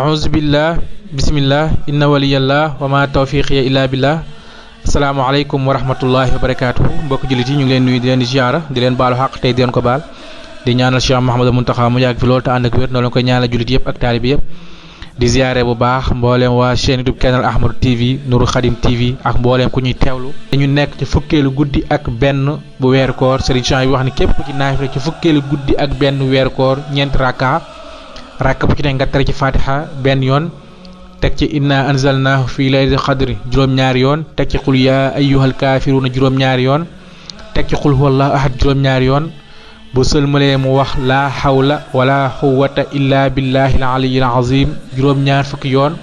a'uuzu billah bismillah inna waliyallah wa ma tawfiqiya illa billah. Asalaamaaleykum wa rahmatullahi wa barakaatuhu. Mbokk jullit yi ñu ngi leen nuyu di leen ziyaara di leen baalu xaq tey di leen ko baal di ñaanal Cheikh Mouhamadou Mountakha mu yàgg fi loolu te ànd ak wér noonu la koy ñaanal jullit yëpp ak taalibi yëpp di ziyaare bu baax mbooleem waa chaîne YouTube Kenal Ahmadou TV Nourou Khadim TV ak mbooleem ku ñuy teewlu. dañu nekk ci fukkeelu guddi ak benn bu weeru koor Serigne Cheikh bi wax ni képp ku ci naafila ci fukkeelu guddi ak benn weeru koor ñeenti rakka bu ci ne nga tere ci fatiha benn yoon teg ci inna anzalnahu fi laylatil qadri juróom-ñaari yoon teg ci qul yaa ayyuhal kaafiruuna juróom-ñaari yoon teg ci qul huwallahu ahad juróom-ñaari yoon bu sëlmalee mu wax laa hawla wala quwwata illa billahi al aliyyil azim juróom-ñaar fukki yoon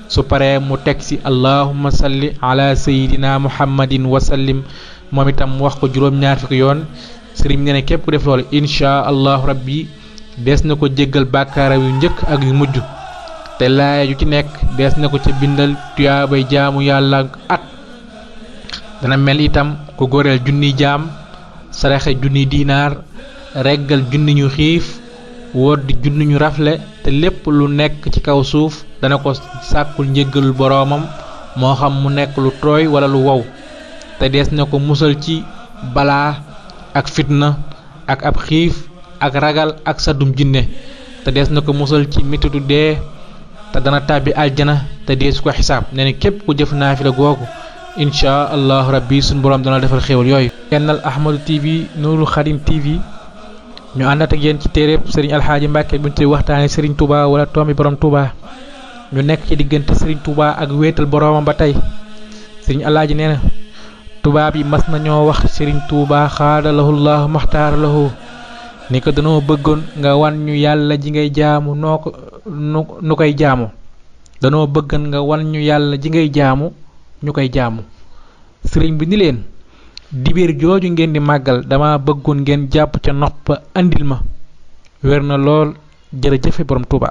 su paree mu teg ci allahumma salli ala sayidina muhammadin wa sallim moom itam mu wax ko juróom-ñaar fukki yoon sëriñ ne ne képp ku def loolu insha allahu rabbi dees na ko jéggal bàkkaaram yu njëkk ak yu mujj te laaya yu ci nekk dees na ko ca bindal tuyaabay jaamu yàlla at dana mel itam ku goreel junni jaam saraxe junni diinaar reggal junni ñu xiif woddi junni ñu rafle te lépp lu nekk ci kaw suuf dana ko sàkkul njéggalul boroomam moo xam mu nekk lu tooy wala lu wow te dees na ko musal ci balaa ak fitna ak ab xiif ak ragal ak saddum jinne te dees na ko musal ci metitu dee te dana tàbbi aljana te deesu ko xisaab nee na képp ku jëf naafila googu insha allahu rabbi suñu borom dana defal xéewal yooyu. Kenal Ahmadou TV Nourou Khadim TV ñu àndat ak yéen ci téereb Serigne Alxaaji Mbàkke bu ñu tuddee waxtaane Serigne Touba wala toomi borom Touba ñu nekk ci diggante Serigne Touba ak wéetal boromam ba tey Serigne Alxaaji nee na tubaab yi mas nañoo wax Serigne Touba xaadalahu llahu maxtaara lahu ni ko danoo bëggoon nga wan ñu yàlla ji ngay jaamu nu koy jaamu danoo bëggoon nga wan ñu yàlla ji ngay jaamu ñu koy jaamu sëriñ bi ni leen dibéer jooju ngeen di màggal dama bëggoon ngeen jàpp ca nopp andil ma wér na lool jërëjëfe borom Tuuba